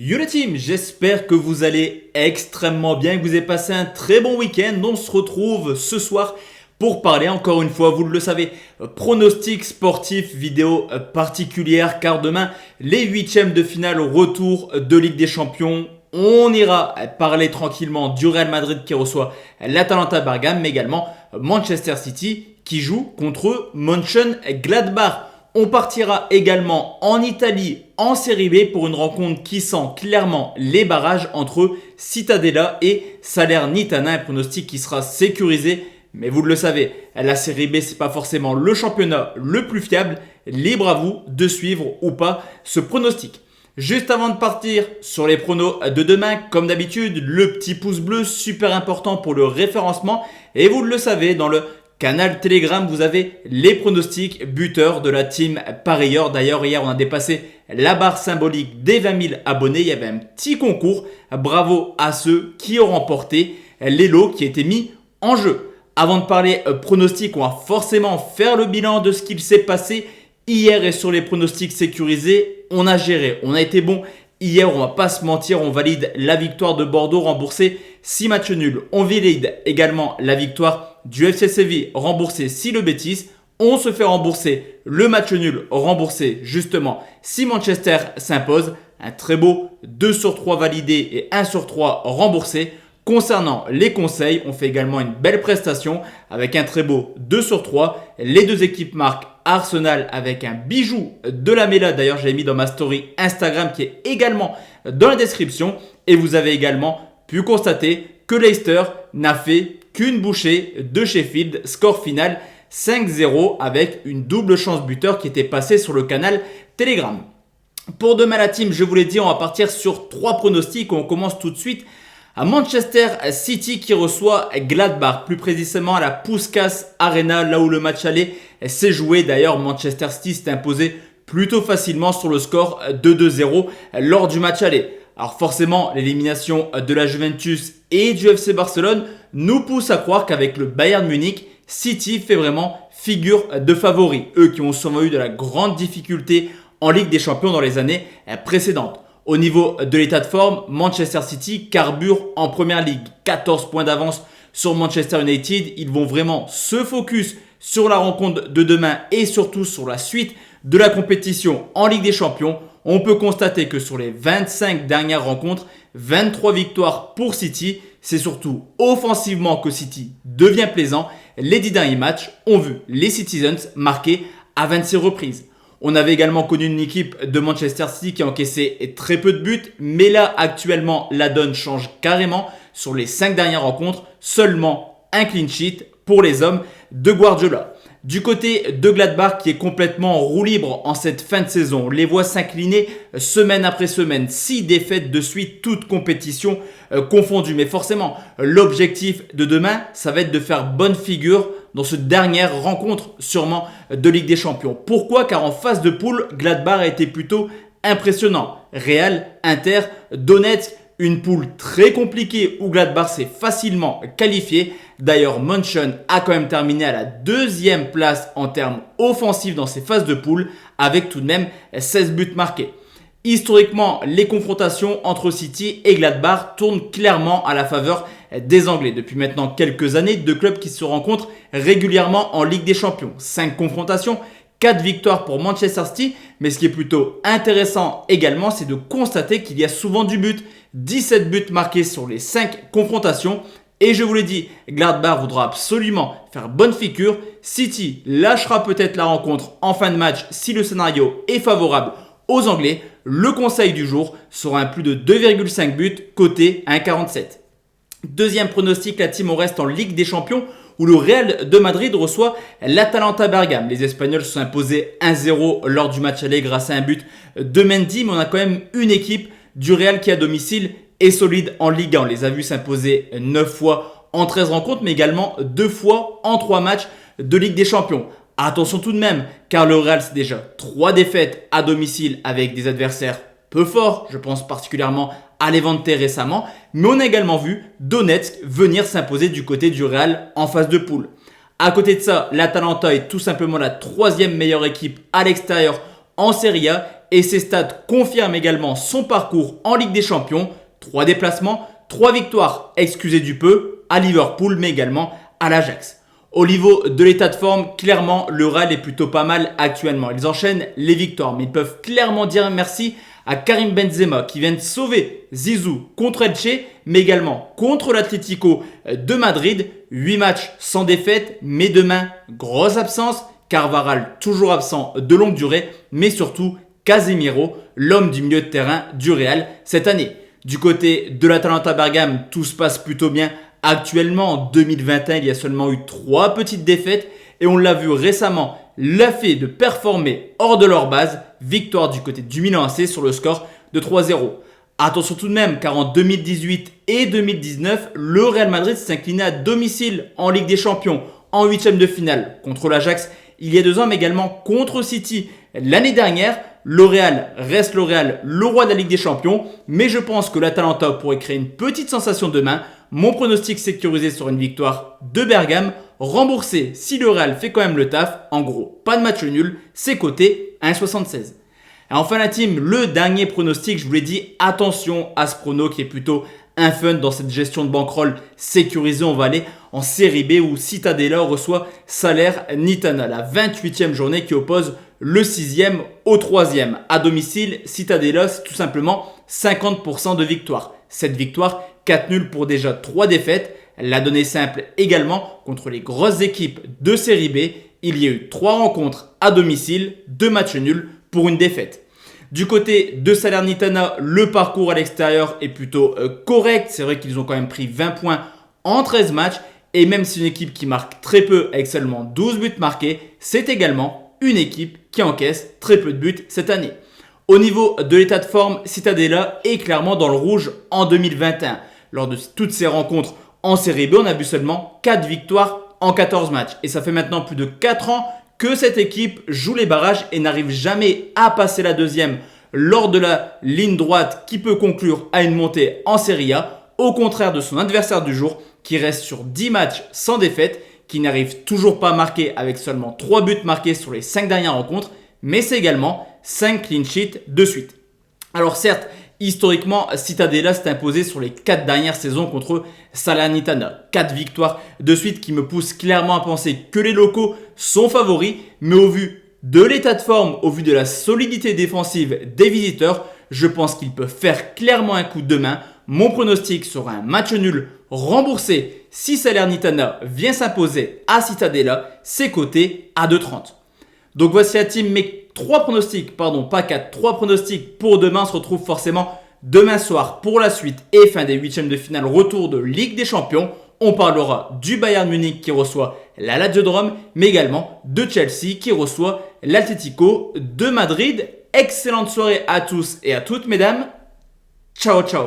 Yo la team, j'espère que vous allez extrêmement bien, que vous avez passé un très bon week-end. On se retrouve ce soir pour parler, encore une fois, vous le savez, pronostic sportif, vidéo particulière, car demain, les huitièmes de finale au retour de Ligue des Champions. On ira parler tranquillement du Real Madrid qui reçoit l'Atalanta Bergame, mais également Manchester City qui joue contre Mönchengladbach. On partira également en Italie, en Série B, pour une rencontre qui sent clairement les barrages entre Cittadella et Salernitana. Un pronostic qui sera sécurisé. Mais vous le savez, la Série B, c'est pas forcément le championnat le plus fiable. Libre à vous de suivre ou pas ce pronostic. Juste avant de partir sur les pronos de demain, comme d'habitude, le petit pouce bleu, super important pour le référencement. Et vous le savez, dans le canal Telegram, vous avez les pronostics buteurs de la team parieur. D'ailleurs, hier, on a dépassé la barre symbolique des 20 000 abonnés. Il y avait un petit concours. Bravo à ceux qui ont remporté les lots qui étaient mis en jeu. Avant de parler pronostics, on va forcément faire le bilan de ce qu'il s'est passé hier et sur les pronostics sécurisés. On a géré, on a été bon. Hier, on va pas se mentir, on valide la victoire de Bordeaux remboursée 6 matchs nuls. On valide également la victoire du FC Séville remboursée 6 le Betis. On se fait rembourser le match nul remboursé justement si Manchester s'impose. Un très beau 2 sur 3 validé et 1 sur 3 remboursé. Concernant les conseils, on fait également une belle prestation avec un très beau 2 sur 3. Les deux équipes marquent Arsenal avec un bijou de la Lamela. D'ailleurs, j'ai mis dans ma story Instagram qui est également dans la description. Et vous avez également pu constater que Leicester n'a fait qu'une bouchée de Sheffield. Score final 5-0 avec une double chance buteur qui était passée sur le canal Telegram. Pour demain la team, je vous l'ai dit, on va partir sur 3 pronostics. On commence tout de suite à Manchester City qui reçoit Gladbach, plus précisément à la Puskás Arena, là où le match aller s'est joué. D'ailleurs, Manchester City s'est imposé plutôt facilement sur le score de 2-0 lors du match aller. Alors forcément, l'élimination de la Juventus et du FC Barcelone nous pousse à croire qu'avec le Bayern Munich, City fait vraiment figure de favori. Eux qui ont souvent eu de la grande difficulté en Ligue des Champions dans les années précédentes. Au niveau de l'état de forme, Manchester City carbure en première ligue. 14 points d'avance sur Manchester United. Ils vont vraiment se focus sur la rencontre de demain et surtout sur la suite de la compétition en Ligue des Champions. On peut constater que sur les 25 dernières rencontres, 23 victoires pour City. C'est surtout offensivement que City devient plaisant. Les 10 derniers matchs ont vu les Citizens marquer à 26 reprises. On avait également connu une équipe de Manchester City qui a encaissé très peu de buts. Mais là, actuellement, la donne change carrément. Sur les 5 dernières rencontres, seulement un clean sheet pour les hommes de Guardiola. Du côté de Gladbach qui est complètement en roue libre en cette fin de saison. On les voit s'incliner semaine après semaine. 6 défaites de suite, toutes compétitions confondues. Mais forcément, l'objectif de demain, ça va être de faire bonne figure dans cette dernière rencontre sûrement de Ligue des Champions. Pourquoi ? Car en phase de poule, Gladbach a été plutôt impressionnant. Real, Inter, Donetsk, une poule très compliquée où Gladbach s'est facilement qualifié. D'ailleurs, Mönchen a quand même terminé à la 2e place en termes offensifs dans ses phases de poule avec tout de même 16 buts marqués. Historiquement, les confrontations entre City et Gladbach tournent clairement à la faveur des Anglais. Depuis maintenant quelques années, 2 clubs qui se rencontrent régulièrement en Ligue des Champions. 5 confrontations, 4 victoires pour Manchester City. Mais ce qui est plutôt intéressant également, c'est de constater qu'il y a souvent du but. 17 buts marqués sur les 5 confrontations. Et je vous l'ai dit, Gladbach voudra absolument faire bonne figure. City lâchera peut-être la rencontre en fin de match si le scénario est favorable aux Anglais. Le conseil du jour sera un plus de 2,5 buts coté 1,47. Deuxième pronostic, la team on reste en Ligue des Champions où le Real de Madrid reçoit l'Atalanta Bergame. Les Espagnols se sont imposés 1-0 lors du match aller grâce à un but de Mendy. Mais on a quand même une équipe du Real qui à domicile est solide en Ligue 1. On les a vus s'imposer 9 fois en 13 rencontres mais également 2 fois en 3 matchs de Ligue des Champions. Attention tout de même, car le Real c'est déjà 3 défaites à domicile avec des adversaires peu forts. Je pense particulièrement à Levante récemment. Mais on a également vu Donetsk venir s'imposer du côté du Real en phase de poule. À côté de ça, l'Atalanta est tout simplement la 3e meilleure équipe à l'extérieur en Serie A et ses stats confirment également son parcours en Ligue des Champions. 3 déplacements, 3 victoires, excusez du peu, à Liverpool mais également à l'Ajax. Au niveau de l'état de forme, clairement le Real est plutôt pas mal actuellement. Ils enchaînent les victoires mais ils peuvent clairement dire merci à Karim Benzema qui vient de sauver Zizou contre Elche mais également contre l'Atlético de Madrid. 8 matchs sans défaite mais demain grosse absence. Carvajal toujours absent de longue durée mais surtout Casemiro, l'homme du milieu de terrain du Real cette année. Du côté de l'Atalanta Bergame, tout se passe plutôt bien. Actuellement, en 2021, il y a seulement eu 3 petites défaites et on l'a vu récemment, l'a fait de performer hors de leur base. Victoire du côté du Milan AC sur le score de 3-0. Attention tout de même car en 2018 et 2019, le Real Madrid s'est incliné à domicile en Ligue des Champions en 8e de finale contre l'Ajax il y a 2 ans mais également contre City l'année dernière. Le Real reste le Real, le roi de la Ligue des Champions, mais je pense que l'Atalanta pourrait créer une petite sensation demain. Mon pronostic sécurisé sur une victoire de Bergame, remboursé si le Real fait quand même le taf. En gros, pas de match nul, c'est coté 1,76. Et enfin la team, le dernier pronostic, je vous l'ai dit, attention à ce prono qui est plutôt un fun dans cette gestion de bankroll sécurisée. On va aller en série B où Cittadella reçoit Salernitana, la 28e journée qui oppose le 6e au 3e. À domicile, Cittadella, c'est tout simplement 50% de victoire. Cette victoire, 4 nuls pour déjà 3 défaites. La donnée simple également contre les grosses équipes de série B. Il y a eu 3 rencontres à domicile, 2 matchs nuls pour une défaite. Du côté de Salernitana, le parcours à l'extérieur est plutôt correct. C'est vrai qu'ils ont quand même pris 20 points en 13 matchs. Et même si c'est une équipe qui marque très peu avec seulement 12 buts marqués, c'est également une équipe qui encaisse très peu de buts cette année. Au niveau de l'état de forme, Cittadella est clairement dans le rouge en 2021. Lors de toutes ces rencontres en série B, on a vu seulement 4 victoires en 14 matchs. Et ça fait maintenant plus de 4 ans que cette équipe joue les barrages et n'arrive jamais à passer la deuxième lors de la ligne droite qui peut conclure à une montée en Serie A, au contraire de son adversaire du jour qui reste sur 10 matchs sans défaite, qui n'arrive toujours pas à marquer avec seulement 3 buts marqués sur les 5 dernières rencontres, mais c'est également 5 clean sheets de suite. Alors certes, historiquement, Cittadella s'est imposé sur les 4 dernières saisons contre Salernitana. 4 victoires de suite qui me poussent clairement à penser que les locaux sont favoris, mais au vu de l'état de forme, au vu de la solidité défensive des visiteurs, je pense qu'ils peuvent faire clairement un coup demain. Mon pronostic sera un match nul remboursé si Salernitana vient s'imposer à Cittadella, c'est coté à 2,30. Donc voici la team, mes 3 pronostics, pas 4, 3 pronostics pour demain. On se retrouve forcément demain soir pour la suite et fin des 8e de finale, retour de Ligue des Champions. On parlera du Bayern Munich qui reçoit la Lazio de Rome, mais également de Chelsea qui reçoit l'Atlético de Madrid. Excellente soirée à tous et à toutes, mesdames. Ciao, ciao.